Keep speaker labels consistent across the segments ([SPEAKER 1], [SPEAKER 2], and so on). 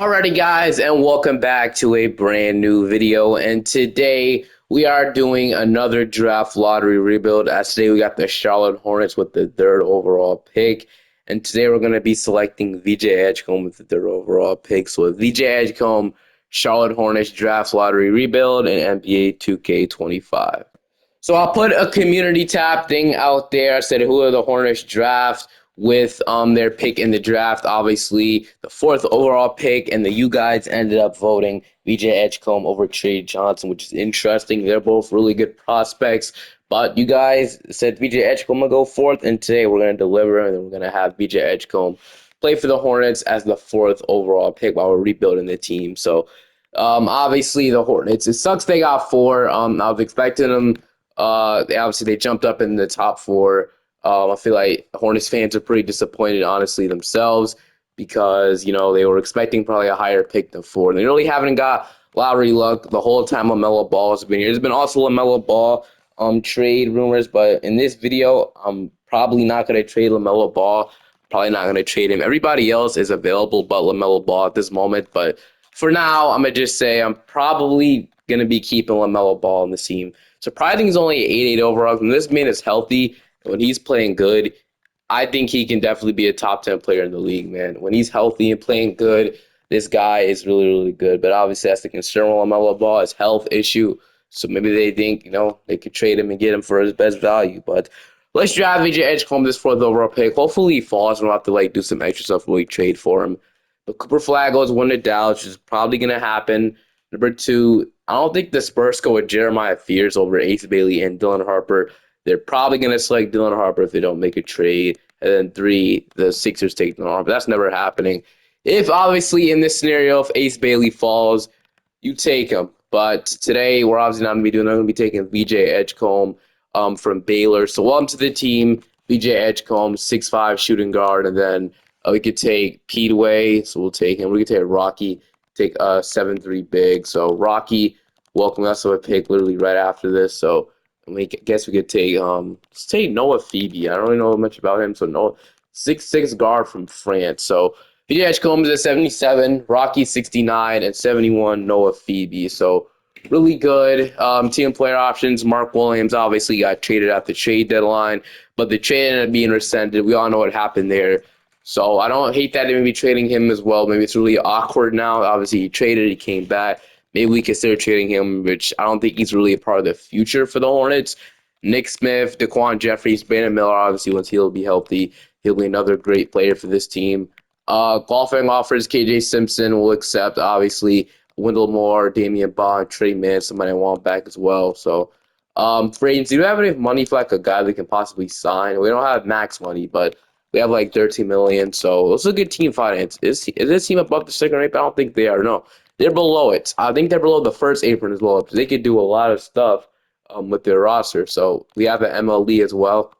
[SPEAKER 1] Alrighty guys, and welcome back to a brand new video. And today we are doing another draft lottery rebuild. As today we got the Charlotte Hornets with the third overall pick. And today we're going to be selecting VJ Edecombe with the third overall pick. So with VJ Edecombe, Charlotte Hornets draft lottery rebuild, and NBA 2K25. So I'll put a community tab thing out there. I said who are the Hornets draft with their pick in the draft. Obviously, the fourth overall pick, and you guys ended up voting VJ Edgecombe over Trey Johnson, which is interesting. They're both really good prospects, but you guys said VJ Edgecombe will go fourth, and today we're going to deliver, and we're going to have VJ Edgecombe play for the Hornets as the fourth overall pick while we're rebuilding the team. So obviously the Hornets, it sucks they got four. I was expecting them. They jumped up in the top four. I feel like Hornets fans are pretty disappointed, honestly, themselves because, they were expecting probably a higher pick than four. They really haven't got lottery luck the whole time LaMelo Ball has been here. There's been also LaMelo Ball trade rumors, but in this video, I'm probably not going to trade LaMelo Ball. Probably not going to trade him. Everybody else is available but LaMelo Ball at this moment. But for now, I'm going to just say I'm probably going to be keeping LaMelo Ball on the team. Surprising he's only 8'8 overall. When this man is healthy, when he's playing good, I think he can definitely be a top 10 player in the league, man. When he's healthy and playing good, this guy is really, really good. But obviously, that's the concern with LaMelo Ball, his health issue. So maybe they think, they could trade him and get him for his best value. But let's draft VJ Edgecombe this fourth overall pick. Hopefully he falls and we'll have to do some extra stuff when we trade for him. But Cooper Flacco's one to Dallas, which is probably going to happen. Number two, I don't think the Spurs go with Jeremiah Fears over Ace Bailey and Dylan Harper. They're probably going to select Dylan Harper if they don't make a trade. And then three, the Sixers take Dylan Harper. That's never happening. If obviously in this scenario, if Ace Bailey falls, you take him. But today we're obviously not going to be doing that. I'm going to be taking VJ Edgecombe from Baylor. So welcome to the team, VJ Edgecombe, 6'5" shooting guard. And then we could take Peedway, so we'll take him. We could take Rocky, take 7'3" big. So Rocky, welcome us to a pick literally right after this. So I guess we could take let's take Noah Phoebe. I don't really know much about him, so Noah 6'6" guard from France. So VJ Edgecombe is at 77, Rocky 69, and 71 Noah Phoebe. So really good team player options. Mark Williams obviously got traded at the trade deadline, but the trade ended up being rescinded. We all know what happened there. So I don't hate that they may be trading him as well. Maybe it's really awkward now. Obviously he traded, he came back. Maybe we consider trading him, which I don't think he's really a part of the future for the Hornets. Nick Smith, Daquan Jeffries, Brandon Miller, obviously once he'll be healthy, he'll be another great player for this team. Golfing offers, KJ Simpson will accept, obviously. Wendell Moore, Damian Bond, Trey Mann, somebody I want back as well. So, for agency, do we have any money for a guy we can possibly sign? We don't have max money, but we have 13 million. So it's a good team finance. Is this team above the second rate? I don't think they are. No, they're below it. I think they're below the first apron as well because they could do a lot of stuff with their roster. So we have an MLE as well.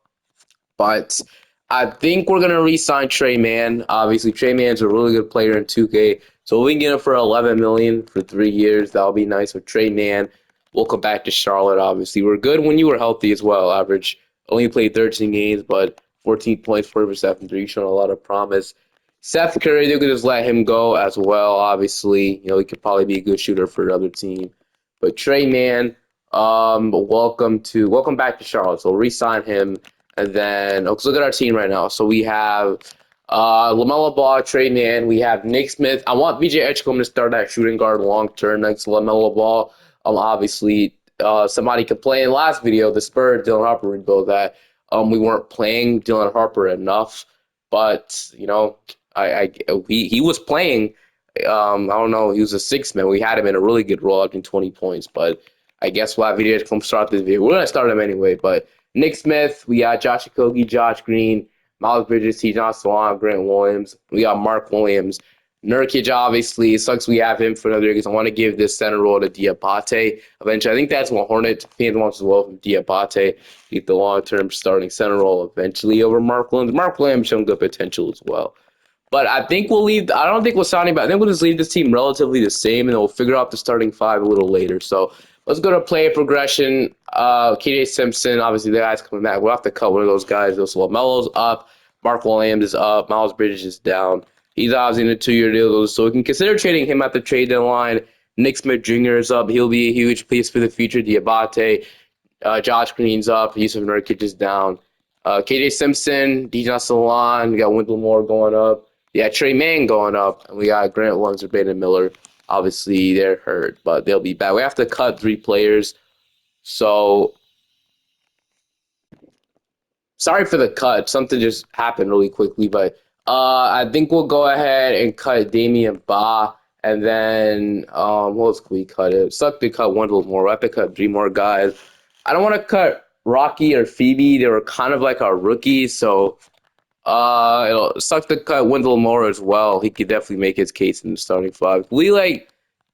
[SPEAKER 1] But I think we're gonna re-sign Trey Mann. Obviously, Trey Mann's a really good player in 2K. So we can get him for 11 million for 3 years. That'll be nice with Trey Mann. We'll come back to Charlotte. Obviously, we're good when you were healthy as well. Average only played 13 games, but 14 points, 40% from three, showing a lot of promise. Seth Curry, they could just let him go as well. Obviously, he could probably be a good shooter for another team. But Trey Mann, welcome back to Charlotte. So re-sign him. And then let's look at our team right now. So we have LaMelo Ball, Trey Mann. We have Nick Smith. I want VJ Edgecombe to start at shooting guard long term next to LaMelo Ball. Obviously, somebody complained in the last video, the Spurs, Dylan Harper rebuild that we weren't playing Dylan Harper enough. But, he was playing. I don't know. He was a sixth man. We had him in a really good role, averaging 20 points. But I guess we'll have VJ Edgecombe start this video. We're going to start him anyway, but Nick Smith, we got Josh Okogie, Josh Green, Miles Bridges, T. Salon, Grant Williams. We got Mark Williams. Nurkic, obviously, it sucks we have him for another year because I want to give this center role to Diabate eventually. I think that's what Hornet fans want as well from Diabate. Get the long-term starting center role eventually over Mark Williams. Mark Williams showing good potential as well. But I think we'll leave. I don't think we'll sign anybody. I think we'll just leave this team relatively the same, and then we'll figure out the starting five a little later. So let's go to player progression. KJ Simpson, obviously the guy's coming back. We'll have to cut one of those guys. Those LaMelo's up. Mark Williams is up. Miles Bridges is down. He's obviously in a 2-year deal, so we can consider trading him at the trade deadline. Nick Smith Jr. is up. He'll be a huge piece for the future. Diabate, Josh Green's up. Yusuf Nurkic is down. KJ Simpson, Dijon Salon. We got Wendell Moore going up. Yeah, Trey Mann going up. And we got Grant Williams or Brandon Miller. Obviously, they're hurt, but they'll be back. We have to cut 3 players. So, sorry for the cut. Something just happened really quickly, but I think we'll go ahead and cut Damian Ba. And then, what else can we cut? It sucked to cut Wendell Moore. We have to cut 3 more guys. I don't want to cut Rocky or Phoebe. They were kind of like our rookies, so it'll suck to cut Wendell Moore as well. He could definitely make his case in the starting 5. We like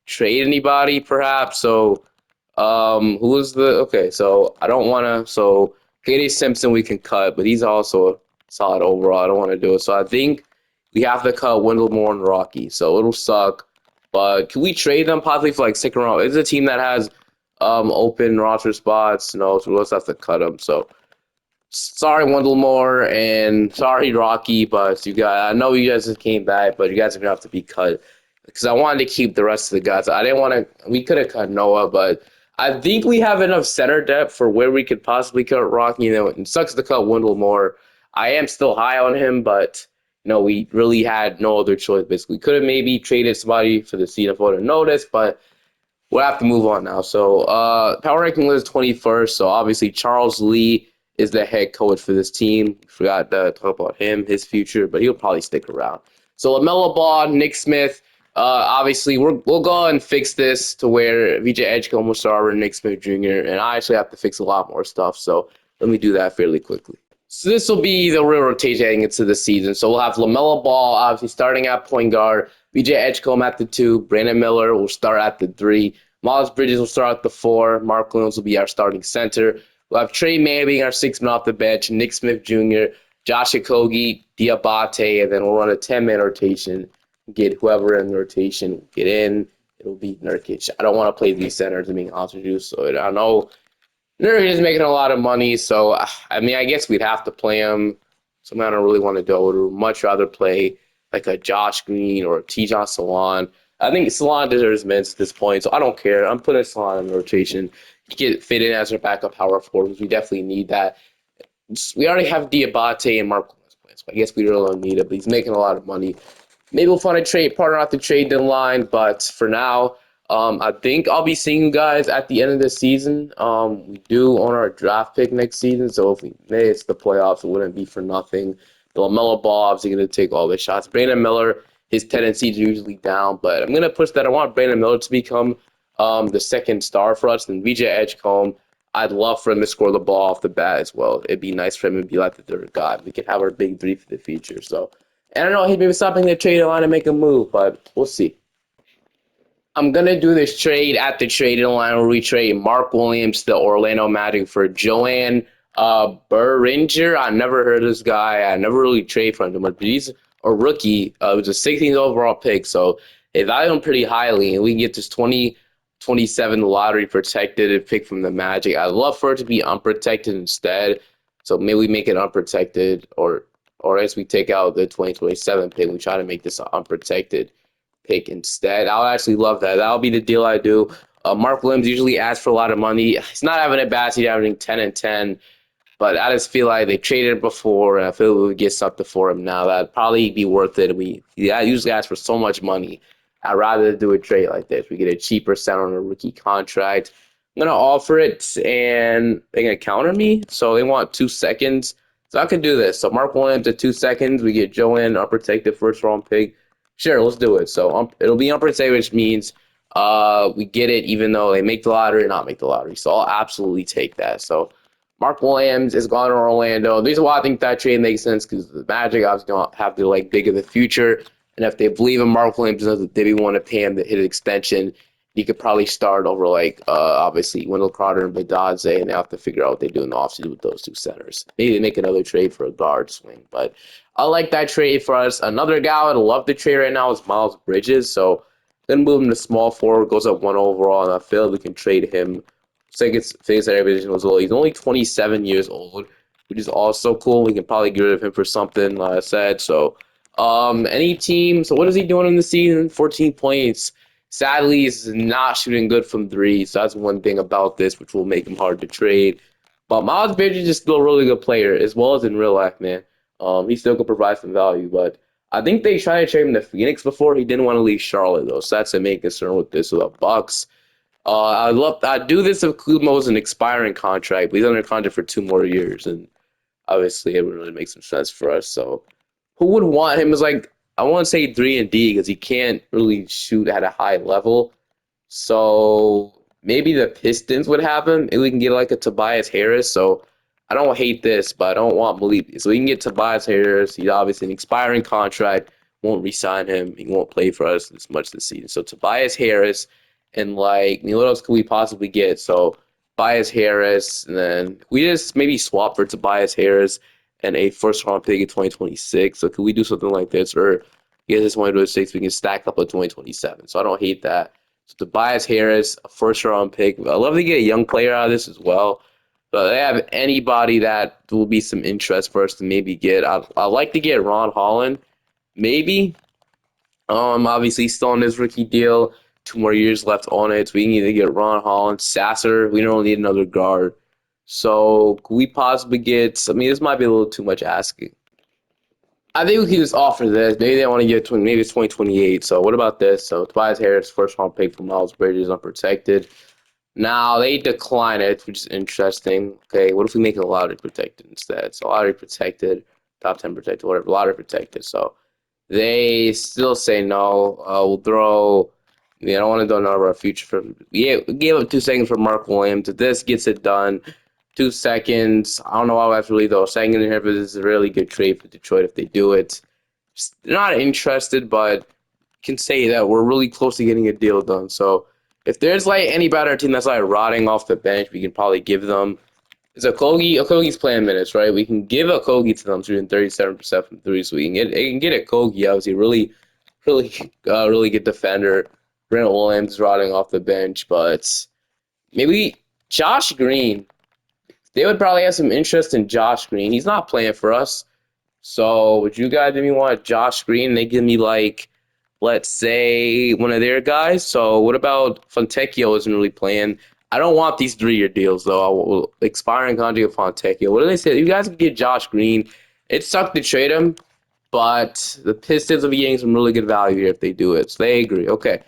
[SPEAKER 1] trade anybody, perhaps. So, who was the okay? So I don't want to. So KD Simpson we can cut, but he's also solid overall. I don't want to do it. So I think we have to cut Wendell Moore and Rocky. So it'll suck. But can we trade them possibly for like second round? It's a team that has open roster spots. No, so we'll just have to cut them. So sorry, Wendell Moore, and sorry, Rocky, but you guys, I know you guys just came back, but you guys are gonna have to be cut because I wanted to keep the rest of the guys. I didn't want to. We could have cut Noah, but I think we have enough center depth for where we could possibly cut Rocky. You know, it sucks to cut Wendell Moore. I am still high on him, but we really had no other choice. Basically, we could have maybe traded somebody for the season for the notice, but we'll have to move on now. So, power ranking list 21st. So obviously Charles Lee is the head coach for this team. Forgot to talk about him, his future, but he'll probably stick around. So LaMelo Ball, Nick Smith. Obviously, we'll go ahead and fix this to where VJ Edecombe will start over Nick Smith Jr. And I actually have to fix a lot more stuff. So let me do that fairly quickly. So this will be the real rotation heading into the season. So we'll have LaMelo Ball obviously starting at point guard, VJ Edecombe at the 2, Brandon Miller will start at the 3, Miles Bridges will start at the 4, Mark Williams will be our starting center. We'll have Trey Mann being our 6th man off the bench, Nick Smith Jr., Josh Okogie, Diabate, and then we'll run a 10-man rotation. Get whoever in the rotation, get in. It'll be Nurkic. I don't want to play these centers, being honest with you. So I know Nurkic is making a lot of money. So, I mean, I guess we'd have to play him. Something I don't really want to do. I would much rather play like a Josh Green or a Tijon Salon. I think Salon deserves minutes at this point, so I don't care. I'm putting Salon in the rotation. Get fit in as our backup power forward because we definitely need that. We already have Diabate and Mark Williams playing, so I guess we really don't need it, but he's making a lot of money. Maybe we'll find a trade partner at the trade deadline, but for now, I think I'll be seeing you guys at the end of the season. We do own our draft pick next season, so if we miss the playoffs, it wouldn't be for nothing. The LaMelo Ball obviously going to take all the shots. Brandon Miller, his tendencies are usually down, but I'm going to push that. I want Brandon Miller to become the second star for us. And VJ Edecombe, I'd love for him to score the ball off the bat as well. It'd be nice for him to be like the 3rd guy. We could have our big 3 for the future. So, and I don't know, he may be stopping the trade line and make a move, but we'll see. I'm going to do this trade at the trade line where we trade Mark Williams, the Orlando Magic, for Joanne Beringer. I never heard of this guy. I never really traded for him, but he's a rookie. It was a 16th overall pick, so they value him pretty highly, and we can get this 2027 lottery protected pick from the Magic. I'd love for it to be unprotected instead, so maybe we make it unprotected, or as we take out the 2027 pick, we try to make this unprotected pick instead. I'll actually love that. That'll be the deal I do. Mark Williams usually asks for a lot of money. He's not having a bad season, averaging 10 and 10. But I just feel like they traded him before, and I feel we would get something for him now. That'd probably be worth it. I usually ask for so much money. I'd rather do a trade like this. We get a cheaper center on a rookie contract. I'm going to offer it, and they're going to counter me. So they want 2 seconds. So I can do this. So Mark Williams at 2 seconds. We get Joanne, unprotected first-round pick. Sure, let's do it. So it'll be unprotected, which means we get it even though they make the lottery or not make the lottery. So I'll absolutely take that. So Mark Williams is gone to Orlando. The reason why I think that trade makes sense because the Magic obviously don't have to dig of the future. And if they believe in Mark Williams, they want to pay him to hit an extension. He could probably start over obviously Wendell Carter and Badadze, and they have to figure out what they do in the offseason with those 2 centers. Maybe they make another trade for a guard swing, but I like that trade for us. Another guy I would love to trade right now is Miles Bridges. So then move him to small forward, goes up 1 overall, and I feel we can trade him. It's face every position as well. He's only 27 years old, which is also cool. We can probably get rid of him for something, like I said. So Any team. So what is he doing in the season? 14 points. Sadly, he's not shooting good from three. So that's one thing about this, which will make him hard to trade. But Miles Bridges is still a really good player, as well as in real life, man. He still could provide some value, but I think they tried to trade him to Phoenix before. He didn't want to leave Charlotte though, so that's the main concern with this with the Bucks. I do this if Kumo's an expiring contract, but he's under contract for 2 more years, and obviously it would really make some sense for us. So who would want him? Is like I want to say 3 and D because he can't really shoot at a high level. So maybe the Pistons would have him, and we can get like a Tobias Harris. So I don't hate this, but I don't want Malik. So we can get Tobias Harris. He's obviously an expiring contract. Won't re-sign him. He won't play for us as much this season. So Tobias Harris, and like, what else could we possibly get? So Tobias Harris, and then we just maybe swap for Tobias Harris and a first round pick in 2026. So could we do something like this? Or yeah, this 2026 we can stack up a 2027. So I don't hate that. So Tobias Harris, a first round pick. I love to get a young player out of this as well. But they have anybody that will be some interest for us to maybe get. I like to get Ron Holland, maybe. Obviously still on his rookie deal. 2 more years left on it. So we can either get Ron Holland, Sasser. We don't need another guard. So could we possibly get? I mean, this might be a little too much asking. I think we can just offer this. Maybe they want to get 20, maybe it's 2028. So what about this? So Tobias Harris, first round pick for Miles Bridges, unprotected. Now they decline it, which is interesting. Okay, what if we make it lottery protected instead? So lottery protected, top 10 protected, whatever, lottery protected. So they still say no. We'll throw. I don't want to do none of our future for. Yeah, we gave up 2 seconds for Mark Williams. If this gets it done, 2 seconds. I don't know why that's really though. Second in here, but this is a really good trade for Detroit if they do it. They're not interested, but can say that we're really close to getting a deal done. So if there's like any better team that's like rotting off the bench, we can probably give them. It's Okogie. Okogie's playing minutes, right? We can give Okogie to them shooting 37% from three, so we can get Okogie. Obviously, really good defender. Grant Williams is rotting off the bench, but maybe Josh Green. They would probably have some interest in Josh Green. He's not playing for us. So would you guys maybe want Josh Green? They give me like, let's say one of their guys. So what about Fontecchio isn't really playing? I don't want these 3 year deals though. I will expiring contract of Fontecchio. What do they say? You guys can get Josh Green. It sucked to trade him, but the Pistons will be getting some really good value here if they do it. So they agree. Okay.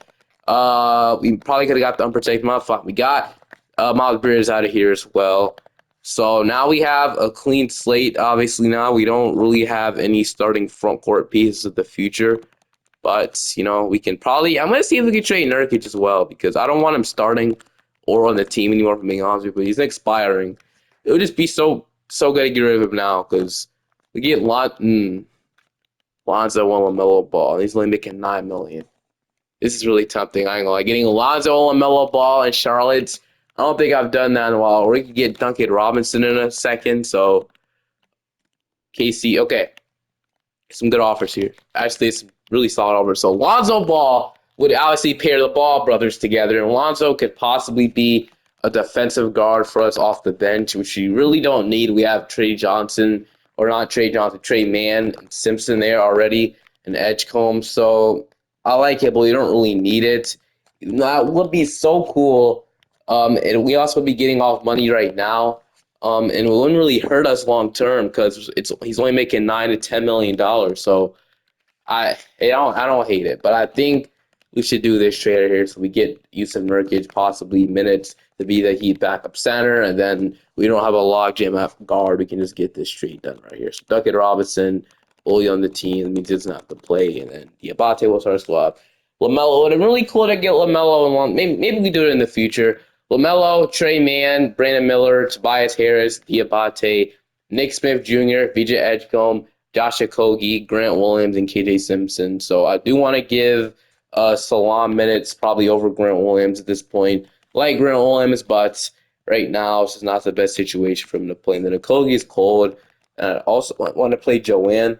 [SPEAKER 1] We probably could have got the unprotected motherfucker. We got Miles Bridges out of here as well. So now we have a clean slate. Obviously, now we don't really have any starting front court pieces of the future. But, we can probably. I'm going to see if we can trade Nurkic as well because I don't want him starting or on the team anymore, for being honest with you. But he's expiring. It would just be so good to get rid of him now because we get Lonzo and LaMelo Ball. And he's only making $9 million. This is really tempting. I ain't gonna lie. Getting Alonzo and LaMelo Ball in Charlotte. I don't think I've done that in a while. Or we could get Duncan Robinson in a second. So KC, okay, some good offers here. Actually, it's really solid offers. So Lonzo Ball would obviously pair the Ball brothers together, and Lonzo could possibly be a defensive guard for us off the bench, which we really don't need. We have Trey Johnson, or not Trey Johnson, Trey Mann and Simpson there already, and Edgecombe. So I like it, but we don't really need it. That would be so cool. And we also be getting off money right now. And it wouldn't really hurt us long term because he's only making $9 to $10 million. So I don't hate it, but I think we should do this trade right here so we get Yusuf Nurkic possibly minutes to be the Heat backup center, and then we don't have a logjam at guard. We can just get this trade done right here. So Duncan Robinson fully on the team. It means he doesn't have to play, and then Diabate will start squad. LaMelo, it would be really cool to get LaMelo and one. Maybe we do it in the future. LaMelo, Trey Mann, Brandon Miller, Tobias Harris, Diabate, Nick Smith Jr., VJ Edgecombe, Josh Okogie, Grant Williams, and KJ Simpson. So I do want to give Salam minutes probably over Grant Williams at this point. Like Grant Williams, but right now it's just not the best situation for him to play. And then Okogie is cold. And I also want to play Joanne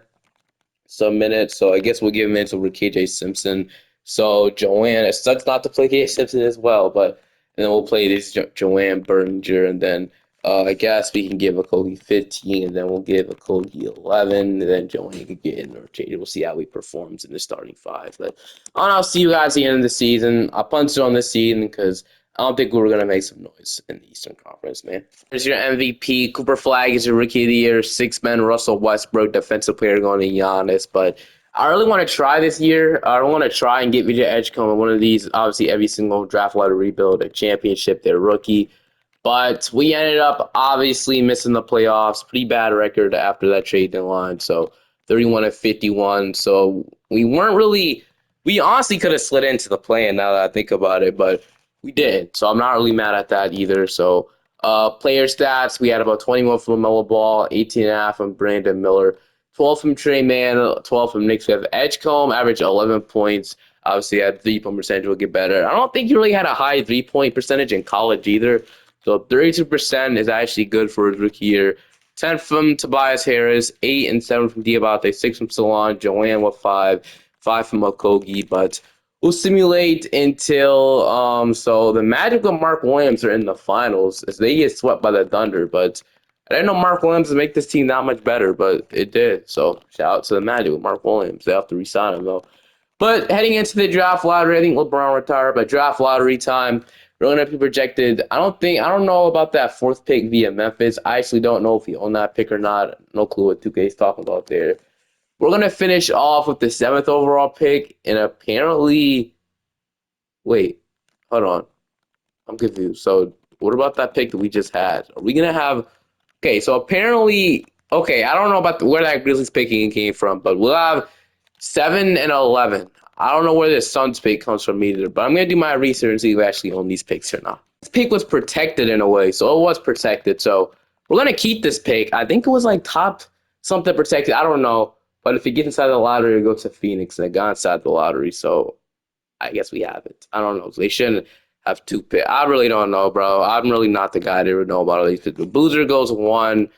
[SPEAKER 1] some minutes. So I guess we'll give minutes over KJ Simpson. So Joanne, it sucks not to play KJ Simpson as well, but and then we'll play this Joanne Berninger and then I guess we can give Okogie 15, and then we'll give Okogie 11, and then Joanne could get interchangeable. We'll see how he performs in the starting five. But I'll see you guys at the end of the season. I punched on this season because I don't think we were going to make some noise in the Eastern Conference, man. Here's your MVP. Cooper Flag is your Rookie of the Year. Six men, Russell Westbrook, Defensive Player going to Giannis. But I really want to try this year. I want to try and get Vijay Edgecombe in one of these. Obviously, every single draft lottery rebuild, a championship, their rookie. But we ended up obviously missing the playoffs. Pretty bad record after that trade deadline. So 31-51. So we honestly could have slid into the play-in now that I think about it, but we did. So I'm not really mad at that either. So player stats, we had about 21 from LaMelo Ball, 18.5 from Brandon Miller, 12 from Trey Mann, 12 from Nick Smith. Edgecombe averaged 11 points. Obviously, had 3-point percentage will get better. I don't think he really had a high 3-point percentage in college either. So 32% is actually good for his rookie year. 10 from Tobias Harris, 8 and 7 from Diabate, 6 from Salon, Joanne with 5, 5 from Okogie. But we'll simulate until so the Magic and Mark Williams are in the finals as they get swept by the Thunder. But I didn't know Mark Williams would make this team that much better, but it did. So shout out to the Magic with Mark Williams. They have to resign him though. But heading into the draft lottery, I think LeBron retired, but draft lottery time, we're going to be projected. I don't know about that fourth pick via Memphis. I actually don't know if he owned that pick or not. No clue what 2K is talking about there. We're going to finish off with the seventh overall pick, and apparently, wait, hold on. I'm confused. So, what about that pick that we just had? Are we going to have, okay, so apparently, okay, I don't know about where that Grizzlies picking came from, but we'll have 7 and 11. I don't know where this Suns pick comes from either, but I'm going to do my research and see if we actually own these picks or not. This pick was protected in a way, so it was protected. So we're going to keep this pick. I think it was like top something protected. I don't know. But if it gets inside the lottery, it goes to Phoenix, and it got inside the lottery. So I guess we have it. I don't know. They shouldn't have two picks. I really don't know, bro. I'm really not the guy to ever know about all these picks. Boozer goes 1.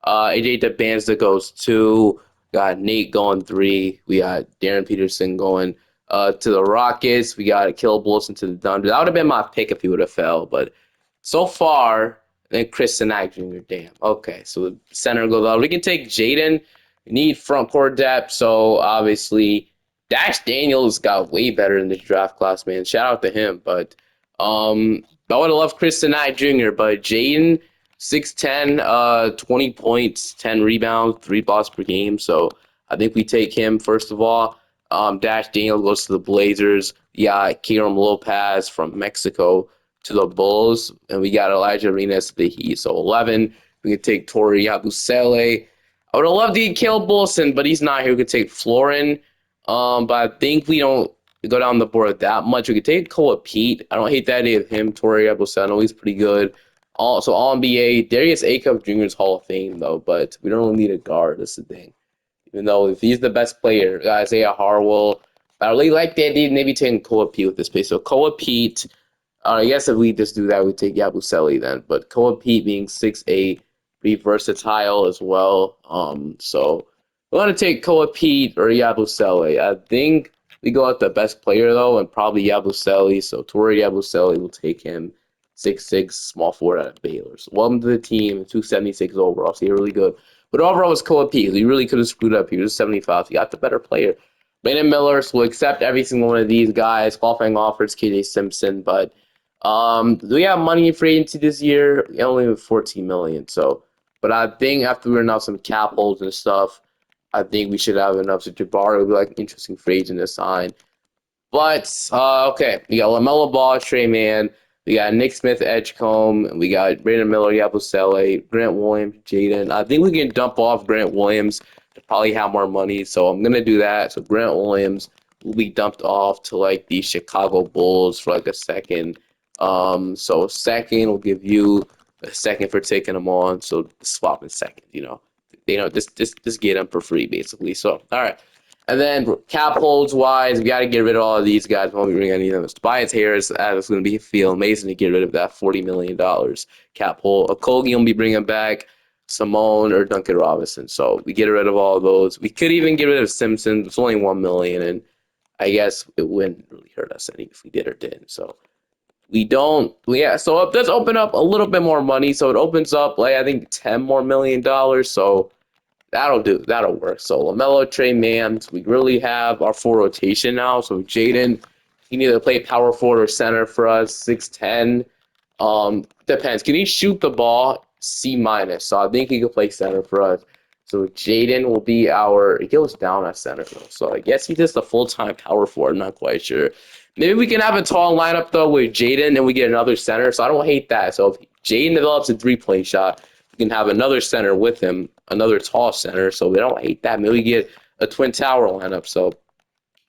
[SPEAKER 1] AJ DeBanza goes 2. Got Nate going 3. We got Darren Peterson going to the Rockets. We got Caleb Wilson to the Thunder. That would have been my pick if he would have fell. But so far, then Chris Sinach Jr. Damn. Okay, so the center goes out. We can take Jaden. We need front court depth. So obviously, Dash Daniels got way better in this draft class, man. Shout out to him. But I would have loved Chris Sinach Jr., but Jaden, 6'10", 20 points, 10 rebounds, 3 blocks per game. So I think we take him first of all. Dash Daniels goes to the Blazers. Yeah, Kieran Lopez from Mexico to the Bulls. And we got Elijah Arenas to the Heat. So 11, we can take Tori Yabusele. I would have loved to get Caleb Wilson, but he's not here. We could take Florin. But I think we don't go down the board that much. We could take Koa Pete. I don't hate that idea of him. Tori Abosano, he's pretty good. Also, All NBA. Darius Acuff Jr. is Hall of Fame, though, but we don't really need a guard. That's the thing. Even though if he's the best player, Isaiah Harwell, I really like the idea maybe taking Koa Pete with this space. So Koa Pete, I guess if we just do that, we take Yabusele then. But Koa Pete being 6'8", pretty versatile as well. So we want to take Koa Pete or Yabusele. I think we go with the best player though, and probably Yabusele. So Tori Yabusele will take him. 6'6", small forward out of Baylor. So welcome to the team. 276 overall. So you're really good. But overall, was Koa Pete. He really could have screwed up. He was 75. He got the better player. Brandon Miller will accept every single one of these guys. Qualifying offers KJ Simpson, but do we have money in free agency this year? We only have $14 million. So, but I think after we run out some cap holds and stuff, I think we should have enough. So Jabari would be like an interesting free agent to sign. But okay, we got LaMelo Ball, Trey Mann. We got Nick Smith, Edgecombe. We got Brandon Miller, Yabusele, Grant Williams, Jaden. I think we can dump off Grant Williams to probably have more money. So I'm gonna do that. So Grant Williams will be dumped off to like the Chicago Bulls for like a second. So second will give you a second for taking them on. So swapping second, just get them for free basically. So all right. And then cap holds wise, we got to get rid of all of these guys. We won't be bringing any of them. Tobias Harris, it's going to be feel amazing to get rid of that $40 million cap hold. Okogie will be bringing back Simone or Duncan Robinson. So we get rid of all of those. We could even get rid of Simpson. It's only $1 million, and I guess it wouldn't really hurt us any if we did or didn't. So We don't, yeah. So it does open up a little bit more money. So it opens up like I think $10 more million. So that'll do. That'll work. So LaMelo, Trey Mans, we really have our full rotation now. So Jaden, he can either play power forward or center for us. 6'10". Depends. Can he shoot the ball? C minus. So I think he could play center for us. So Jaden will be our. He goes down at center though. So I guess he does the full time power forward. I'm not quite sure. Maybe we can have a tall lineup though with Jaden and we get another center. So I don't hate that. So if Jaden develops a 3-point shot, we can have another center with him, another tall center. So we don't hate that. Maybe we get a twin tower lineup. So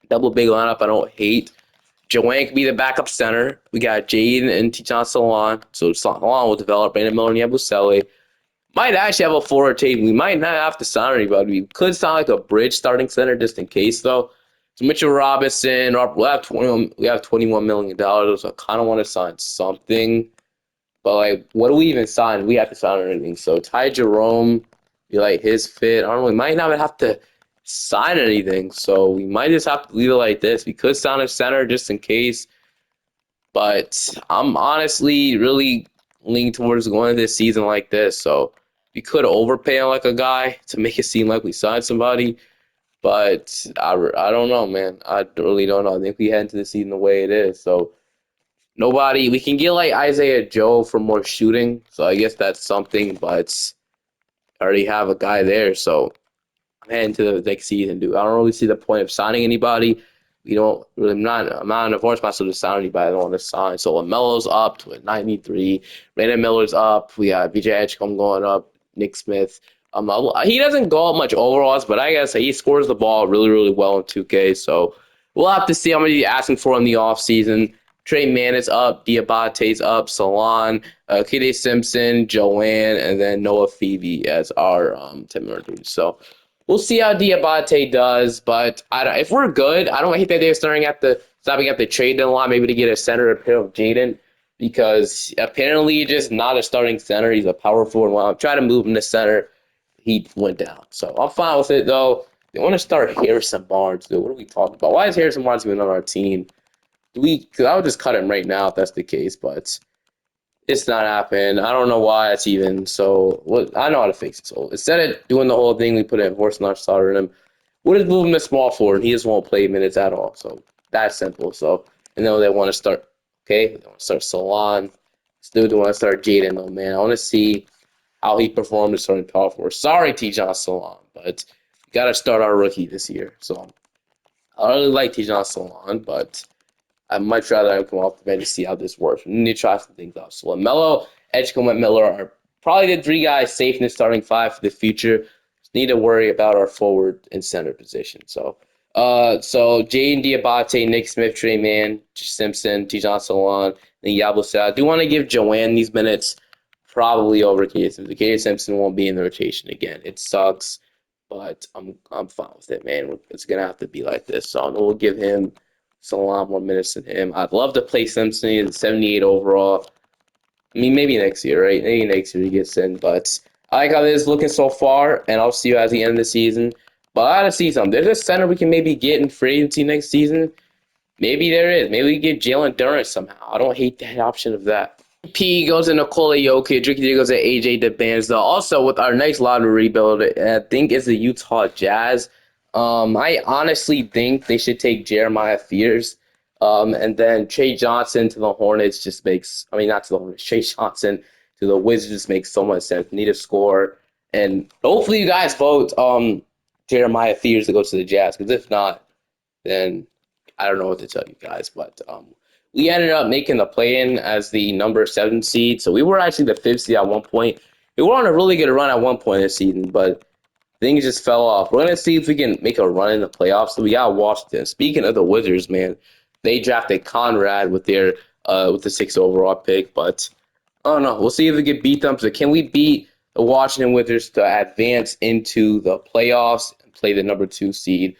[SPEAKER 1] double big lineup. I don't hate. Joanne can be the backup center. We got Jaden and Tijan Salon. So Salon will develop. Brandon Miller and Yabusele. Might actually have a full rotation. We might not have to sign anybody. We could sign like a bridge starting center just in case, though. So Mitchell Robinson, we have $21 million. So I kind of want to sign something. But like, what do we even sign? We have to sign anything. So Ty Jerome, you like his fit. I don't know. We might not have to sign anything. So we might just have to leave it like this. We could sign a center just in case. But I'm honestly really leaning towards going this season like this. So we could overpay on like a guy to make it seem like we signed somebody. But I don't know, man. I really don't know. I think we head into the season the way it is. So nobody, we can get like Isaiah Joe for more shooting. So I guess that's something. But I already have a guy there. So I'm heading to the next season, dude. I don't really see the point of signing anybody. We don't really. I'm not in a force myself to sign anybody. I don't want to sign. So LaMelo's up to a 93. Brandon Miller's up. We got BJ Edecombe going up. Nick Smith. He doesn't go up much overalls, but I guess he scores the ball really, really well in 2K. So we'll have to see how many he's asking for in the offseason. Trey Mann is up. Diabate's up. Salon, KD Simpson, Joanne, and then Noah Phoebe as our 10 dudes. So we'll see how Diabate does, but if we're good, I don't hate that they're stopping at the trade deadline, maybe to get a center pair of Jaden, because apparently he's just not a starting center. He's a power forward. While I'm trying to move him to center, he went down. So I'm fine with it, though. They want to start Harrison Barnes, dude. What are we talking about? Why is Harrison Barnes even on our team? Because I would just cut him right now if that's the case, but it's not happening. I don't know why it's even. So what? I know how to fix it. So instead of doing the whole thing, we put a horse notch starter in him. We'll just move him to small forward. He just won't play minutes at all. So that's simple. So and then they want to start. Okay, they want to start Salon. Still do want to start Jaden though, man. I want to see how he performed in starting power forward. Sorry, Tijan Salon, but we got to start our rookie this year. So I really like Tijan Salon, but I much rather him come off the bench to see how this works. We need to try some things out. So LaMelo, Edecombe, and Miller are probably the three guys safe in the starting five for the future. Just need to worry about our forward and center position. So Jaden Diabate, Nick Smith, Trey Mann, Simpson, Tijan Salon, and Yabusele. I do want to give Joanne these minutes, probably over KD Simpson. KD Simpson won't be in the rotation again. It sucks, but I'm fine with it, man. It's gonna have to be like this. So we'll give him a lot more minutes than him. I'd love to play Simpson. He's 78 overall. I mean, maybe next year, right? Maybe next year he gets in. But I like how this is looking so far, and I'll see you at the end of the season. But I gotta see something. There's a center we can maybe get in free agency next season. Maybe there is. Maybe we get Jalen Durant somehow. I don't hate that option of that. P goes to Nikola Jokic. Ricky D goes to AJ DeBanza. Also, with our next lottery rebuild, I think it's the Utah Jazz. I honestly think they should take Jeremiah Fears. And then Trey Johnson to the Hornets just makes, I mean, not to the Hornets, Trey Johnson to the Wizards just makes so much sense. Need a score. And hopefully you guys vote Jeremiah Fears to go to the Jazz, because if not, then I don't know what to tell you guys. But we ended up making the play-in as the number 7 seed. So we were actually the 5th seed at one point. We were on a really good run at one point this season, but things just fell off. We're going to see if we can make a run in the playoffs. So we got Washington. Speaking of the Wizards, man, they drafted Conrad with their with the 6th overall pick. But I don't know. We'll see if we can beat them. So can we beat the Washington Wizards to advance into the playoffs and play the number 2 seed?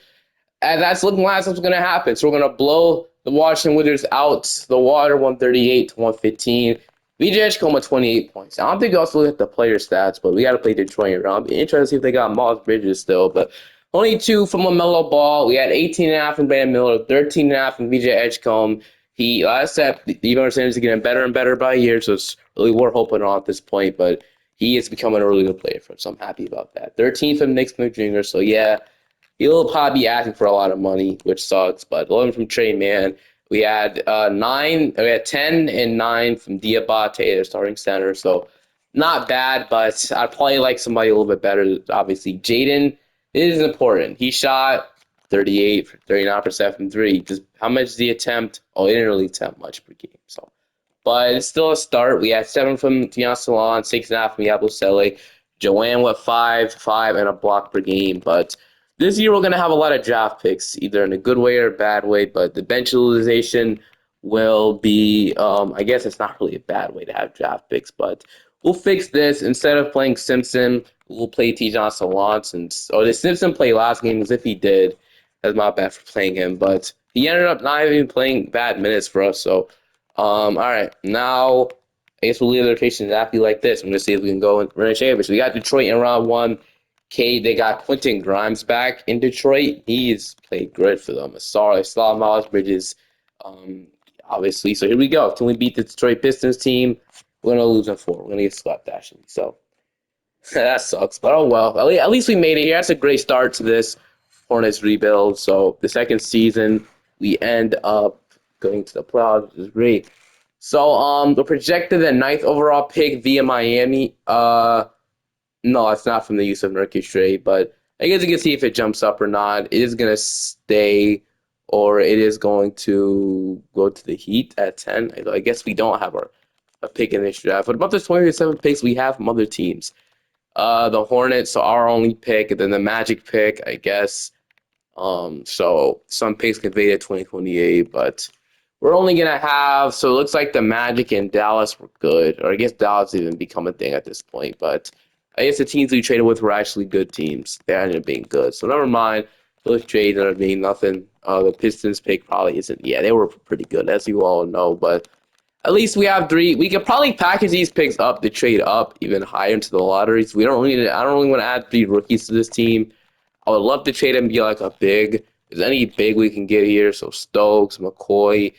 [SPEAKER 1] And that's looking like that's what's going to happen. So we're going to blow the Washington Wizards out the water, 138 to 115. VJ Edgecombe with 28 points. I don't think we also look at the player stats, but we got to play Detroit around. Be interested to see if they got Miles Bridges still. But only 2 from LaMelo Ball. We had 18.5 from Brandon Miller, 13.5 from VJ Edgecombe. I said, even our standards are getting better and better by year, so it's really we're hoping on at this point. But he is becoming a really good player for us, so I'm happy about that. 13th from Nick Smith Jr. So yeah, he'll probably be asking for a lot of money, which sucks. But 11 from Trey Man. We had 9. We had 10 and 9 from Diabate, their starting center. So not bad, but I'd probably like somebody a little bit better. Obviously, Jaden is important. He shot 38, 39% from three. Just how much did he attempt? Oh, he didn't really attempt much per game. So, but it's still a start. We had 7 from Dion Salon, 6.5 from Yabusele. Joanne with 5, and a block per game. But this year we're gonna have a lot of draft picks, either in a good way or a bad way. But the bench utilization will be, I guess it's not really a bad way to have draft picks, but we'll fix this. Instead of playing Simpson, we'll play Tijon Salon. Or did Simpson play last game? As if he did. That's not bad for playing him, but he ended up not even playing bad minutes for us. So, all right, now I guess we'll leave the rotation exactly like this. I'm gonna see if we can go and run a championship. We got Detroit in round one. They got Quentin Grimes back in Detroit. He's played good for them. I saw Miles Bridges, um, obviously. So here we go. Can we beat the Detroit Pistons team? We're gonna lose in 4. We're gonna get swept actually. So that sucks, but oh well. At least we made it here. That's a great start to this Hornets rebuild. So the second season, we end up going to the playoffs, which is great. So we're projected the ninth overall pick via Miami. No, it's not from the use of Nurkic trade, but I guess you can see if it jumps up or not. It is gonna stay, or it is going to go to the Heat at 10. I guess we don't have a pick in this draft. But about the 27 picks we have from other teams. The Hornets are our only pick, and then the Magic pick, I guess. So some picks can fade at 2028, but we're only gonna have. So it looks like the Magic and Dallas were good, or I guess Dallas even become a thing at this point. But I guess the teams we traded with were actually good teams. They ended up being good, so never mind. Those trades ended up being nothing. The Pistons pick probably isn't. Yeah, they were pretty good, as you all know, but at least we have 3. We could probably package these picks up to trade up even higher into the lotteries. We don't really. I don't really want to add 3 rookies to this team. I would love to trade him and be like a big. If there's any big we can get here, so Stokes, McCoy.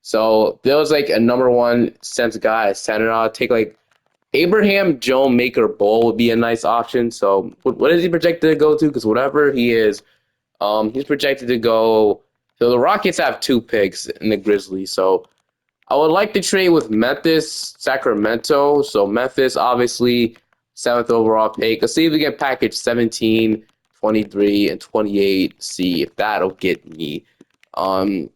[SPEAKER 1] So there was like a number 1 sense guy, a center. I'll take like Abraham, Joe, Maker, Bowl would be a nice option. So what is he projected to go to? Because whatever he is, he's projected to go. So the Rockets have 2 picks in the Grizzlies. So I would like to trade with Memphis, Sacramento. So Memphis, obviously, 7th overall pick. Let's see if we can package 17, 23, and 28. See if that'll get me the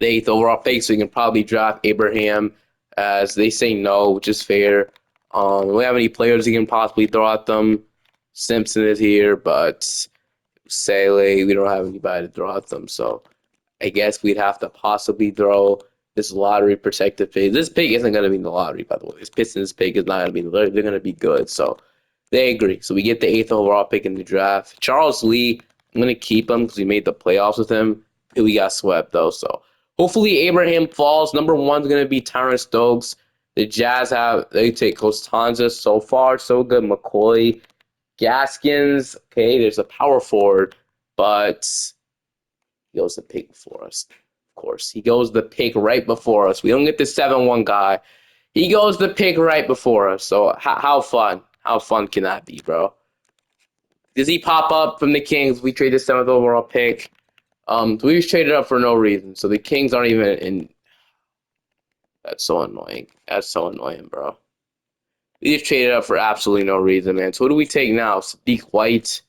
[SPEAKER 1] 8th overall pick. So we can probably draft Abraham as they say no, which is fair. We don't have any players you can possibly throw at them. Simpson is here, but Sele, we don't have anybody to throw at them. So I guess we'd have to possibly throw this lottery protected pick. This pick isn't going to be in the lottery, by the way. This Pistons pick is not going to be in the lottery. They're going to be good. So they agree. So we get the 8th overall pick in the draft. Charles Lee, I'm going to keep him because we made the playoffs with him. We got swept, though. So hopefully Abraham falls. Number 1 is going to be Terrence Stokes. The Jazz they take Costanza. So far, so good. McCoy. Gaskins. Okay, there's a power forward, but he goes the pick before us. Of course, he goes the pick right before us. We don't get the 7-1 guy. He goes the pick right before us. So how fun? How fun can that be, bro? Does he pop up from the Kings? We trade the 7th overall pick. We just traded up for no reason. So the Kings aren't even in. That's so annoying. That's so annoying, bro. We just traded up for absolutely no reason, man. So what do we take now? Sadiq White.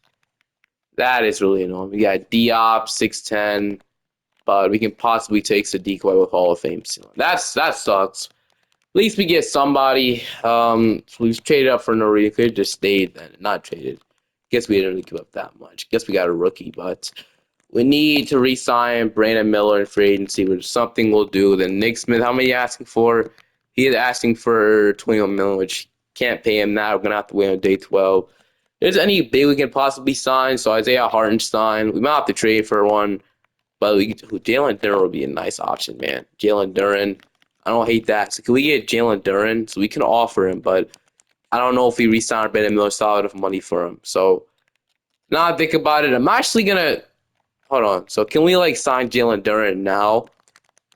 [SPEAKER 1] That is really annoying. We got Diop, 6'10", but we can possibly take Sadiq White with Hall of Fame. That sucks. At least we get somebody. So we've traded up for no reason. Could have just stayed then, not traded. Guess we didn't really give up that much. Guess we got a rookie, but we need to re-sign Brandon Miller in free agency, which is something we'll do. Then Nick Smith, how many are you asking for? He is asking for $21 million, which can't pay him now. We're gonna have to wait on day 12. If there's any big we can possibly sign, so Isaiah Hartenstein, we might have to trade for one, but Jalen Duren would be a nice option, man. Jalen Duren, I don't hate that. So can we get Jalen Duren? So we can offer him, but I don't know if we re-sign Brandon Miller, solid enough money for him. So now I think about it, I'm actually gonna hold on. So can we like sign Jalen Duren now?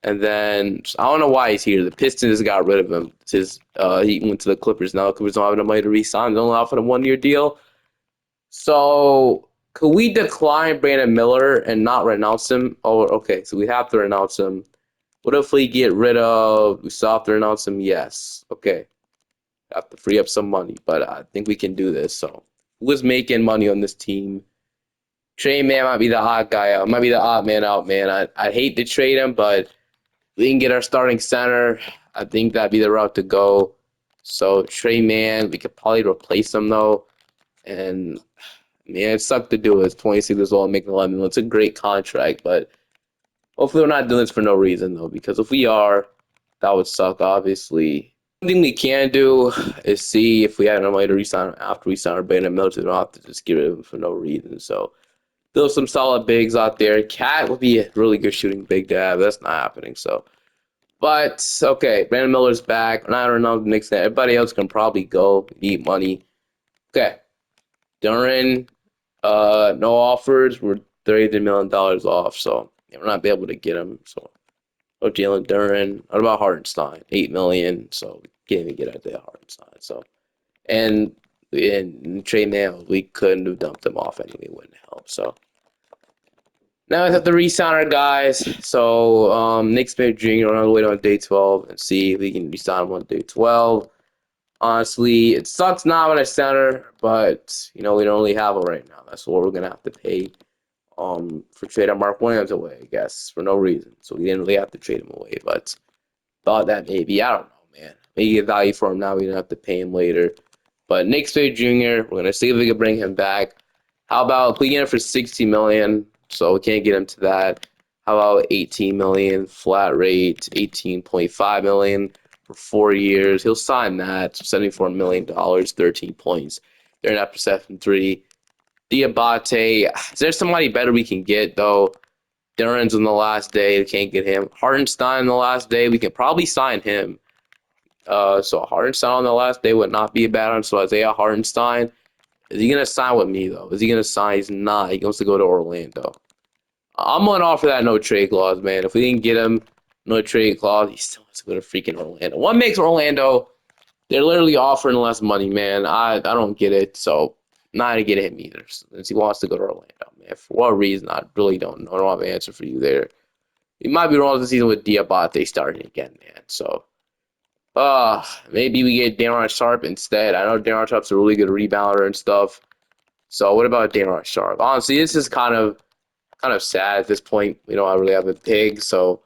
[SPEAKER 1] And then I don't know why he's here. The Pistons got rid of him. He went to the Clippers now. The Clippers don't have enough money to re-sign. They only offered him 1 year deal. So could we decline Brandon Miller and not renounce him? Oh, okay. So we have to renounce him. What if we get rid of? We still have to renounce him. Yes. Okay. Have to free up some money, but I think we can do this. So who was making money on this team? Trey Man might be the odd guy out. Might be the odd man out, man. I'd hate to trade him, but we can get our starting center. I think that'd be the route to go. So Trey Man, we could probably replace him though. And man, it sucked to do it. It's 26 years old, making 11 million. It's a great contract, but hopefully we're not doing this for no reason though. Because if we are, that would suck. Obviously, one thing we can do is see if we have enough money to resign after we sign our Brandon Miller. We don't have to just get rid of him for no reason. So there's some solid bigs out there. Cat would be a really good shooting big to have. That's not happening. So. But okay, Brandon Miller's back. I don't know the Knicks. Everybody else can probably go eat money. Okay, Duran, no offers. We're $33 million off, so yeah, we're not be able to get him. So, oh, Jalen Duran. What about Hartenstein? 8 million. So we can't even get out there Hartenstein. So and in Trey Nail, we couldn't have dumped him off anyway. It wouldn't help. So. Now we have to re-sign our guys. So Nick Smith Jr. We're gonna wait on day 12 and see if we can re-sign him on day 12. Honestly, it sucks not having a center, but we don't really have it right now. That's what we're gonna have to pay for trading Mark Williams away, I guess, for no reason. So we didn't really have to trade him away, but thought that maybe, I don't know, man. Maybe get value for him now, we didn't have to pay him later. But Nick Smith Jr., we're gonna see if we can bring him back. How about if we get him for 60 million? So we can't get him to that. How about 18 million flat rate, 18.5 million for 4 years? He'll sign that. $74 million, 13 points. They're not perception three. Diabate, is there somebody better we can get though? Duran's on the last day, we can't get him. Hartenstein on the last day, we can probably sign him. So Hartenstein on the last day would not be a bad one. So Isaiah Hartenstein. Is he gonna sign with me though? Is he gonna sign? He's not. He wants to go to Orlando. I'm gonna offer that no trade clause, man. If we didn't get him, no trade clause, he still wants to go to freaking Orlando. What makes Orlando? They're literally offering less money, man. I don't get it. So not gonna get him either. Since he wants to go to Orlando, man. For what reason? I really don't know. I don't have an answer for you there. You might be wrong this season with Diabate starting again, man. So maybe we get Darren Sharp instead. I know Darren Sharp's a really good rebounder and stuff. So what about Darren Sharp? Honestly, this is kind of sad at this point. We don't really have a pig, so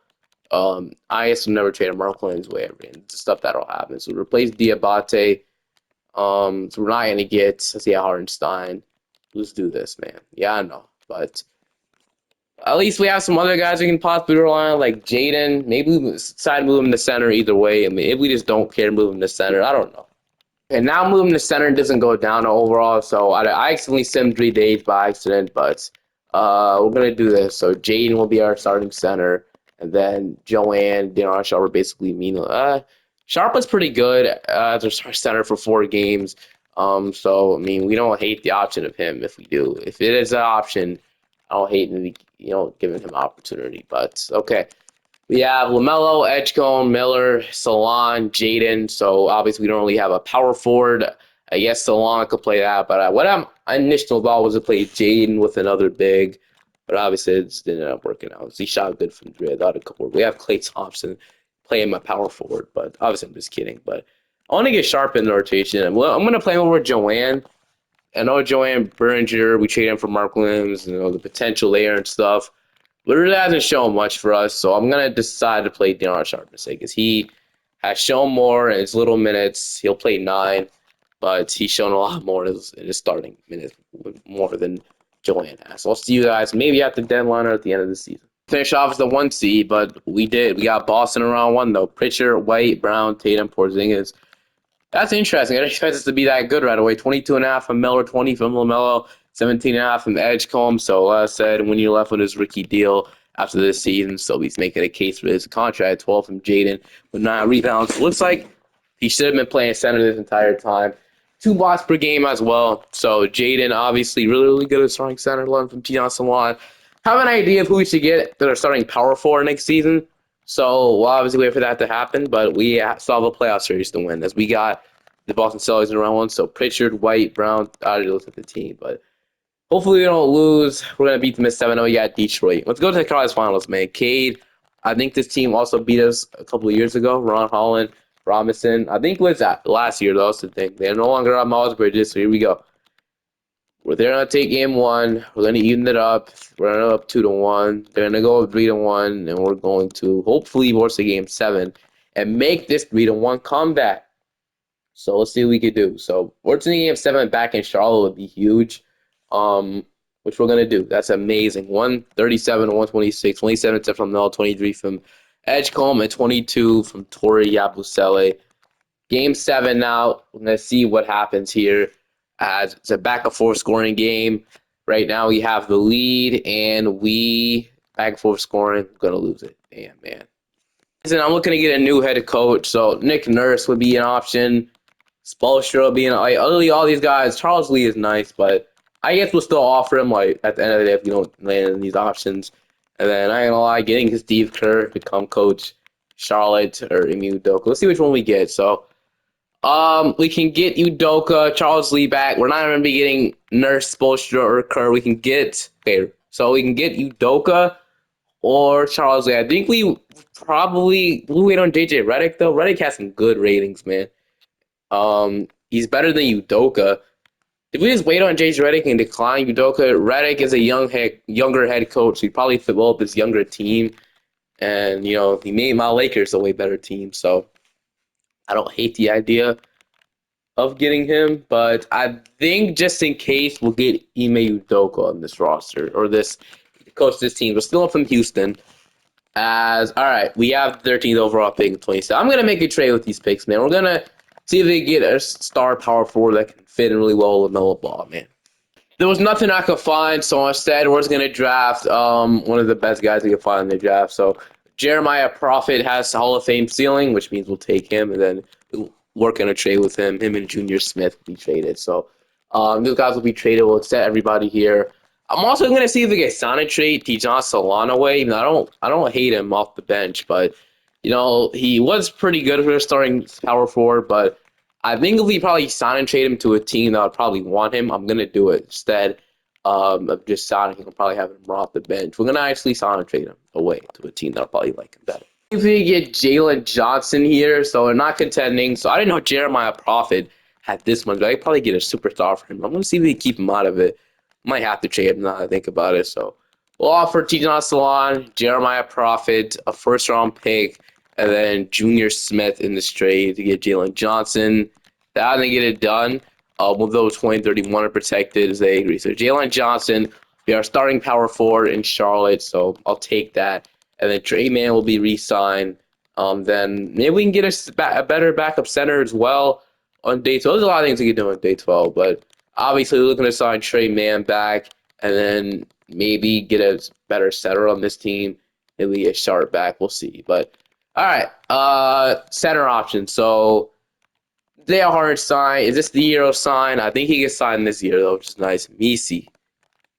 [SPEAKER 1] I guess we'll never trade a Mark Williams way and stuff that'll happen. So replace Diabate. So we're not gonna get Isaiah Hartenstein. Let's do this, man. Yeah, I know, but at least we have some other guys we can possibly rely on, like Jaden. Maybe we decide to move him to center either way. I mean, if we just don't care to move him to center, I don't know. And now moving to center doesn't go down overall, so I accidentally simmed 3 days by accident, but we're going to do this. So Jaden will be our starting center, and then Joanne, Darren Sharp are basically meaningless. Sharp was pretty good as our center for 4 games. So, I mean, we don't hate the option of him if we do. If it is an option, I don't hate giving him opportunity, but okay. We have LaMelo, Edecombe, Miller, Salon, Jaden. So obviously we don't really have a power forward. I guess Salon could play that, but what I'm initial thought was to play Jaden with another big, but obviously it just didn't end up working out. He shot good from 3. I thought it could work. We have Klay Thompson playing my power forward, but obviously I'm just kidding. But I want to get Sharp in the rotation. I'm going to play him over Joanne. I know Joanne Berringer, we traded him for Mark Williams, the potential there and stuff. But it really hasn't shown much for us, so I'm going to decide to play Darren Sharp because he has shown more in his little minutes. He'll play 9, but he's shown a lot more in his starting minutes, more than Joanne has. So I'll see you guys maybe at the deadline or at the end of the season. Finish off as the 1 seed, but we did. We got Boston in round 1, though. Pritchard, White, Brown, Tatum, Porzingis. That's interesting. I didn't expect us to be that good right away. 22.5 from Miller, 20 from LaMelo, 17.5 from Edecombe. So, like I said, when you're left with his rookie deal after this season, so he's making a case for his contract. 12 from Jaden with 9 rebounds. Looks like he should have been playing center this entire time. 2 blocks per game as well. So, Jaden, obviously, really, really good at starting center. 11 from T. Salon. Have an idea of who we should get that are starting power forward next season. So we'll obviously wait for that to happen, but we still have a playoff series to win as we got the Boston Celtics in round one. So Pritchard, White, Brown, I already looked at the team, but hopefully we don't lose. We're gonna beat them at 7-0. We got Detroit. Let's go to the college finals, man. Cade, I think this team also beat us a couple of years ago. Ron Holland, Robinson. I think it was that last year though. That's the thing. They're no longer on Miles Bridges, so here we go. They're gonna take game one. We're gonna even it up. We're gonna up 2-1. They're gonna go 3-1, and we're going to hopefully force a game seven and make this 3-1 comeback. So let's see what we could do. So forcing game seven back in Charlotte would be huge. Which we're gonna do. That's amazing. 137 to 126, 27 from Mel, 23 from Edgecombe, and 22 from Tori Yabusele. Game seven now. We're gonna see what happens here. As it's a back and forth scoring game. Right now we have the lead, and we back and forth scoring. Gonna lose it. Damn, man. Listen, I'm looking to get a new head coach. So Nick Nurse would be an option. Spoelstra being like all these guys. Charles Lee is nice, but I guess we'll still offer him like at the end of the day if you don't land in these options. And then I ain't gonna lie, getting Steve Kerr become coach Charlotte or Emu Udoka. Let's see which one we get. So we can get Udoka, Charles Lee back. We're not gonna be getting Nurse, Spoelstra, or Kerr. We can get so we can get Udoka or Charles Lee. I think we probably we'll wait on JJ Redick though. Redick has some good ratings, man. He's better than Udoka. If we just wait on James Redick and decline Udoka, Redick is a younger head coach. He'd probably develop his younger team, and he made my Lakers a way better team. So I don't hate the idea of getting him, but I think just in case we'll get Ime Udoka on this roster or this coach this team. We're still from Houston. All right, we have 13th overall pick in 27. I'm gonna make a trade with these picks, man. We're gonna see if they get a star power forward that can fit in really well with Melo Ball, man. There was nothing I could find, so instead we're just gonna draft one of the best guys we could find in the draft. So Jeremiah Prophet has Hall of Fame ceiling, which means we'll take him, and then we'll work on a trade with him. Him and Junior Smith will be traded. So those guys will be traded. We'll set everybody here. I'm also gonna see if we get sign and trade Tijon Solana away. Even though I don't hate him off the bench, but he was pretty good for a starting power forward, but I think if we probably sign and trade him to a team that would probably want him, I'm going to do it instead of just signing him and probably having him off the bench. We're going to actually sign and trade him away to a team that will probably like him better. If we get Jalen Johnson here, so we're not contending. So I didn't know Jeremiah Prophet had this much, but I could probably get a superstar for him. I'm going to see if we can keep him out of it. Might have to trade him now that I think about it. So we'll offer Tijon Salon, Jeremiah Prophet, a first-round pick, and then Junior Smith in this trade to get Jalen Johnson. That didn't get it done. With those 2031 are protected as they agree. So Jalen Johnson, we are starting power forward in Charlotte, so I'll take that. And then Trey Mann will be re-signed. Then maybe we can get a better backup center as well on day 12. There's a lot of things we can do on day 12, but obviously we're looking to sign Trey Mann back and then maybe get a better center on this team. Maybe a sharp back. We'll see. But all right, center option. So they are hard sign. Is this the year of sign? I think he gets signed this year though, which is nice. Misi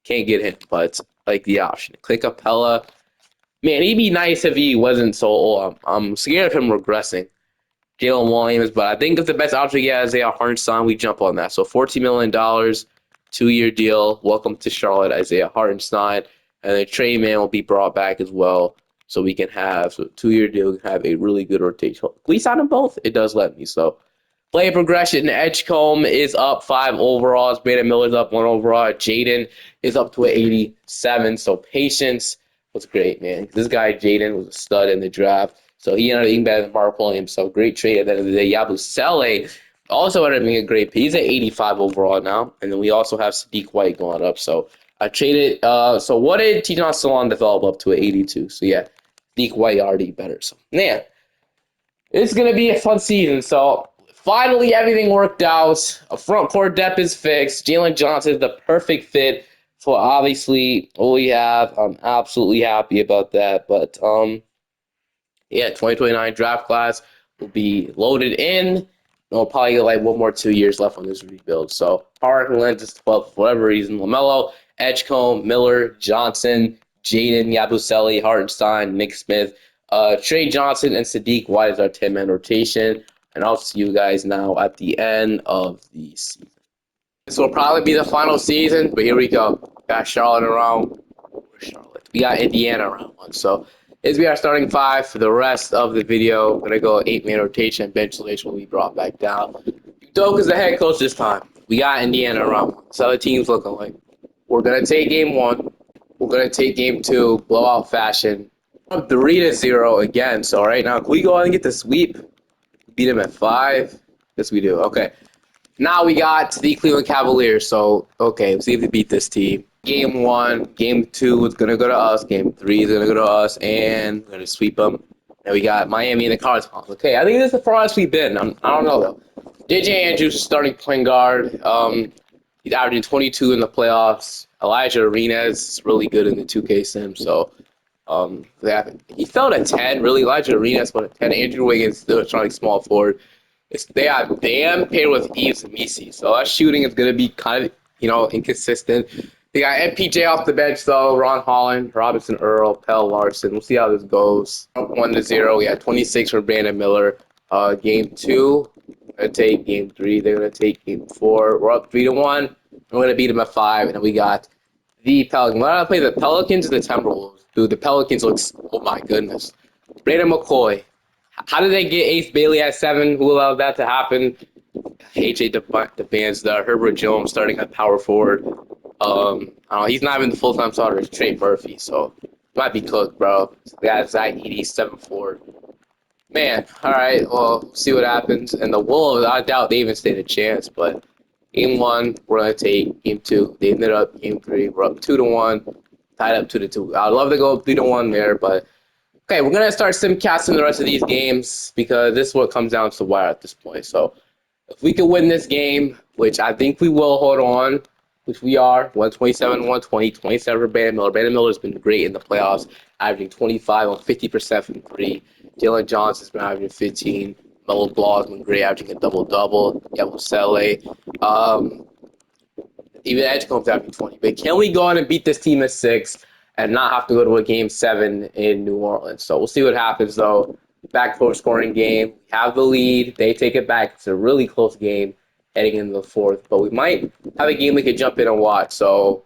[SPEAKER 1] can't get him, but like the option. Click Capella. Man, he'd be nice if he wasn't so old. I'm scared of him regressing. Jalen Williams, but I think if the best option he has is Isaiah Hartenstein, we jump on that. So $14 million, 2-year deal. Welcome to Charlotte, Isaiah Hartenstein. And then Trey Mann will be brought back as well. So we can have a 2-year deal, we can have a really good rotation. Can we sign them both? It does let me. So play progression. Edgecombe is up 5 overalls. Brandon Miller's up 1 overall. Jaden is up to an 87. So patience was great, man. This guy, Jaden, was a stud in the draft. So he ended up being better than Mark Williams. So great trade at the end of the day. Yabusele also ended up being a great pick. He's at 85 overall now. And then we also have Sadiq White going up. So I traded. So what did Tijon Salon develop up to an 82? So yeah, Sadiq White already better. So man, it's going to be a fun season. So finally everything worked out. A front court depth is fixed. Jalen Johnson is the perfect fit for obviously what we have. I'm absolutely happy about that. But yeah, 2029 draft class will be loaded in. We'll probably get like 2 years left on this rebuild. So Park Lentis, for whatever reason, LaMelo, Edgecombe, Miller, Johnson, Jaden, Yabusele, Hartenstein, Nick Smith, Trey Johnson and Sadiq White is our 10-man rotation. And I'll see you guys now at the end of the season. This will probably be the final season, but here we go. Got Charlotte around. Charlotte. We got Indiana around one. So this will be our starting five for the rest of the video. We're gonna go 8-man rotation. Bench rotation will be brought back down. Doak is the head coach this time. We got Indiana around one. So the team's looking like. We're gonna take game one. We're gonna take game two, blowout fashion. 3-0 again. So right now, can we go ahead and get the sweep? Beat them at 5. Yes, we do. Okay. Now we got the Cleveland Cavaliers. So okay, let's see if we beat this team. Game one, game two is gonna go to us. Game three is gonna go to us, and we're gonna sweep them. And we got Miami and the Cards. Okay, I think this is the farthest we've been. I don't know though. JJ Andrews starting point guard. He's averaging 22 in the playoffs. Elijah Arenas is really good in the 2K sim. So he fell to 10. Really, Elijah Arenas went to 10. Andrew Wiggins still starting small forward. They have Bam paired with Eves and Misi. So that shooting is gonna be kind of inconsistent. They got MPJ off the bench though. Ron Holland, Robinson Earl, Pell Larson. We'll see how this goes. 1-0. We got 26 for Brandon Miller. Game two. We're gonna take game three. They're gonna take game four. We're up 3-1. We're gonna beat them at 5, and then we got the Pelicans. When I play the Pelicans and the Timberwolves, dude, the Pelicans looks. Oh my goodness. Brandon McCoy. How did they get Ace Bailey at 7? Who allowed that to happen? AJ DeBan's there. Herbert Jones starting at power forward. I don't know, he's not even the full-time starter. It's Trey Murphy, so might be cooked, bro. We got Zach Edey, 7-4. Man, all right, well, see what happens. And the Wolves, I doubt they even stand a chance, but game one, we're going to take game two. They ended up game three. We're up 2-1, tied up 2-2. I'd love to go 3-1 there, but okay, we're going to start simcasting the rest of these games because this is what comes down to the wire at this point. So if we can win this game, which I think we will hold on, which we are, 127, 120, 27 for Brandon Miller. Brandon Miller has been great in the playoffs, averaging 25 on 50% from 3. Jalen Johnson's been averaging 15. Melo Ball has been great, averaging a double-double. Yabusele. Even Edecombe's averaging 20. But can we go on and beat this team at 6 and not have to go to a game 7 in New Orleans? So we'll see what happens, though. Backcourt scoring game. We have the lead. They take it back. It's a really close game heading into the fourth. But we might have a game we could jump in and watch. So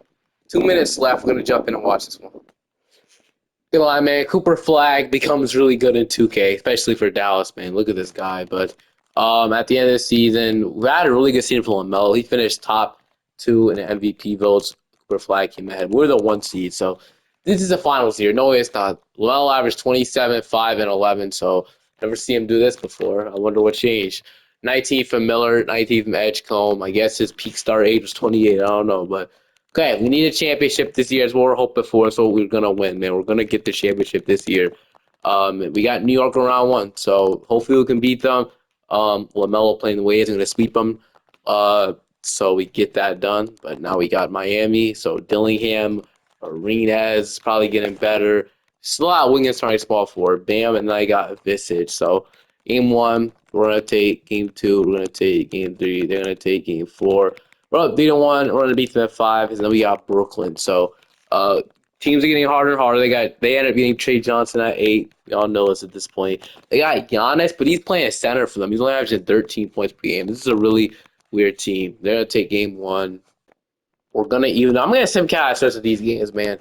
[SPEAKER 1] 2 minutes left. We're going to jump in and watch this one. Good line, man. Cooper Flag becomes really good in 2K, especially for Dallas, man. Look at this guy. But at the end of the season, we had a really good season for LaMelo. He finished top 2 in the MVP votes. Cooper Flag came ahead. We're the 1 seed, so this is the finals year. No, it's not. Well, averaged 27, 5, and 11, so never seen him do this before. I wonder what changed. 19 from Miller, 19 from Edgecombe. I guess his peak star age was 28. I don't know, but okay, we need a championship this year. Is what we're hoping for. So we're gonna win, man. We're gonna get the championship this year. We got New York in round 1, so hopefully we can beat them. LaMelo playing the way he's gonna sweep them. So we get that done. But now we got Miami. So Dillingham. Arenas is probably getting better. Still a lot of wingers trying to small forward. Bam, and then I got Visage. So game 1, we're gonna take game 2. We're gonna take game 3. They're gonna take game 4. We're up 3-1. We're gonna beat them at 5, and then we got Brooklyn. So teams are getting harder and harder. They ended up beating Trey Johnson at 8. We all know this at this point. They got Giannis, but he's playing a center for them. He's only averaging 13 points per game. This is a really weird team. They're gonna take game 1. We're gonna even. I'm gonna simcast the rest of these games, man.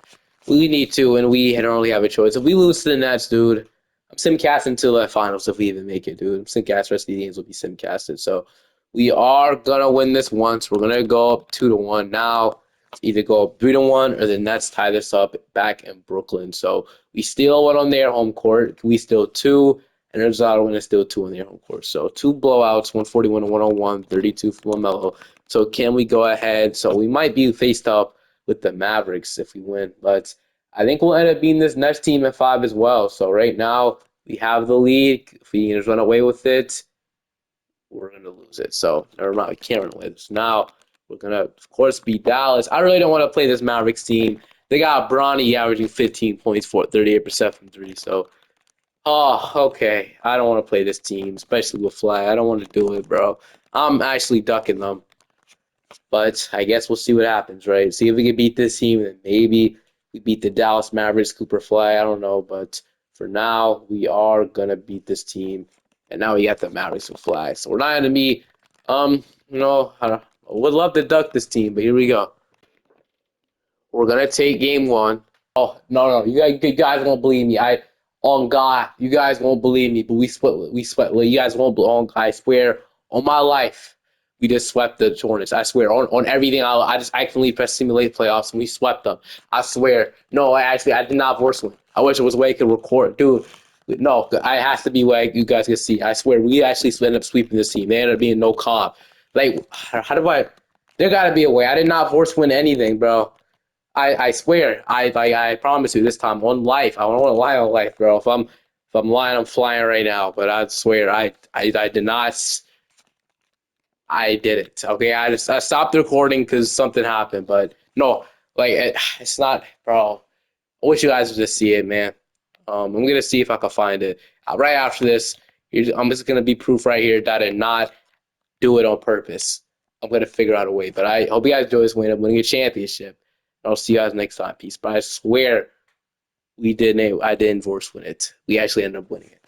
[SPEAKER 1] We need to, and we don't really have a choice. If we lose to the Nets, dude, I'm simcasting until the finals if we even make it, dude. Simcast the rest of these games will be simcasted. So we are gonna win this once. We're gonna go up 2-1 now. Either go up 3-1 or the Nets tie this up back in Brooklyn. So we steal one on their home court. We steal 2, and there's another one to steal 2 on their home court. So 2 blowouts, 141 to 101, 32 for LaMelo. So can we go ahead? So we might be faced up with the Mavericks if we win. But I think we'll end up beating this next team at 5 as well. So right now we have the lead. If we can just run away with it, we're going to lose it. So never mind. We can't run away with this. Now we're going to, of course, beat Dallas. I really don't want to play this Mavericks team. They got Bronny averaging 15 points for 38% from 3. So, okay. I don't want to play this team, especially with Flag. I don't want to do it, bro. I'm actually ducking them. But I guess we'll see what happens, right? See if we can beat this team, and maybe we beat the Dallas Mavericks, Cooper Fly. I don't know, but for now, we are gonna beat this team. And now we got the Mavericks with flags. So we're not gonna be, I would love to duck this team, but here we go. We're gonna take game one. Oh no, you guys won't believe me. On God, you guys won't believe me. But we split. We split. Well, you guys won't. I swear on my life, we just swept the Hornets. I swear on everything. I just accidentally pressed simulate playoffs and we swept them. I swear. No, I did not force one. I wish it was a way I could record, dude. No, it has to be way you guys can see. I swear we actually ended up sweeping this team. They ended up being no comp. Like, how do I? There gotta be a way. I did not force win anything, bro. I swear, I promise you this time on life. I don't want to lie on life, bro. If I'm lying, I'm flying right now. But I swear, I did not. I did it. Okay, I stopped recording because something happened. But no, like it's not, bro. I wish you guys would just see it, man. I'm gonna see if I can find it right after this. I'm just gonna be proof right here that I did not do it on purpose. I'm gonna figure out a way. But I hope you guys enjoy this win. I'm winning a championship. I'll see you guys next time. Peace. But I swear we didn't. I didn't force win it. We actually ended up winning it.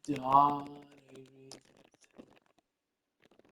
[SPEAKER 1] Yeah,